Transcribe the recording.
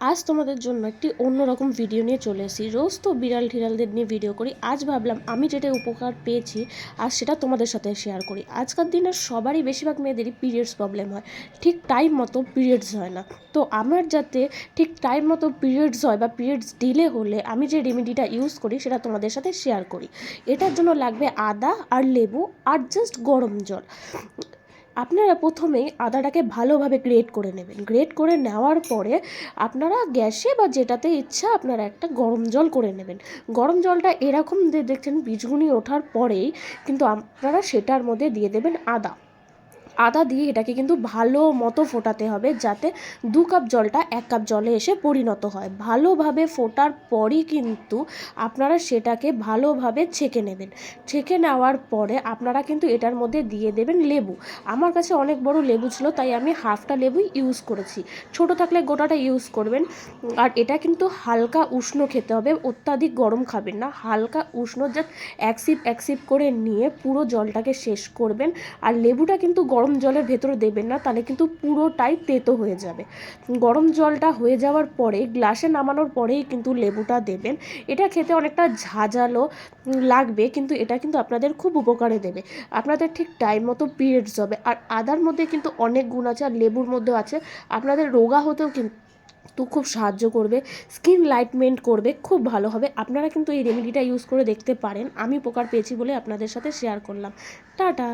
আজ তোমাদের জন্য একটি অন্যরকম ভিডিও নিয়ে চলে এসেছি। রোজ তো বিড়াল ঠিড়ালদের নিয়ে ভিডিও করি, আজ ভাবলাম আমি যেটা উপকার পেয়েছি আর সেটা তোমাদের সাথে শেয়ার করি। আজকাল দিনে সবারই বেশিরভাগ মেয়েদেরই পিরিয়ডস প্রবলেম হয়, ঠিক টাইম মতো পিরিয়ডস হয় না। তো আমার যাতে ঠিক টাইম মতো পিরিয়ডস হয় বা পিরিয়ডস ডিলে হলে আমি যে রেমেডিটা ইউজ করি সেটা তোমাদের সাথে শেয়ার করি। এটার জন্য লাগবে আদা আর লেবু আর জাস্ট গরম জল। আপনারা প্রথমেই আদাটাকে ভালোভাবে গ্রেট করে নেবেন। গ্রেট করে নেওয়ার পরে আপনারা গ্যাসে বা যেটাতে ইচ্ছা আপনারা একটা গরম জল করে নেবেন। গরম জলটা এরকম দেখছেন বীজগুনি ওঠার পরেই কিন্তু আপনারা সেটার মধ্যে দিয়ে দেবেন আদা। আদা দিয়ে এটাকে কিন্তু ভালো মতো ফোটাতে হবে, যাতে 2 কাপ জলটা 1 কাপ জলে এসে পরিণত হয়। ভালোভাবে ফোটার পরই কিন্তু আপনারা সেটাকে ভালোভাবে ছেঁকে নেবেন। ছেঁকে নেওয়ার পরে আপনারা কিন্তু এটার মধ্যে দিয়ে দেবেন লেবু। আমার কাছে অনেক বড় লেবু ছিল তাই আমি হাফটা লেবুই ইউজ করেছি, ছোট থাকলে গোটাটা ইউজ করবেন। আর এটা কিন্তু হালকা উষ্ণ খেতে হবে, অত্যাধিক গরম খাবেন না, হালকা উষ্ণ জাস্ট এক সিপ করে নিয়ে পুরো জলটাকে শেষ করবেন। আর লেবুটা কিন্তু গরম জলের ভেতরে দেবেন না, তাহলে কিন্তু পুরোটাই তেতো হয়ে যাবে। গরম জলটা হয়ে যাওয়ার পরে গ্লাসে নামানোর পরেই কিন্তু লেবুটা দেবেন। এটা খেতে অনেকটা ঝাঁঝালো লাগবে, কিন্তু এটা কিন্তু আপনাদের খুব উপকারে দেবে। আপনাদের ঠিক টাইম মতো পিরিয়ডস হবে। আর আদার মধ্যে কিন্তু অনেক গুণ আছে, আর লেবুর মধ্যেও আছে। আপনাদের রোগা হতেও কিন্তু খুব সাহায্য করবে, স্কিন লাইটমেন্ট করবে, খুব ভালো হবে। আপনারা কিন্তু এই রেমেডিটা ইউজ করে দেখতে পারেন। আমি উপকার পেয়েছি বলে আপনাদের সাথে শেয়ার করলাম। টাটা।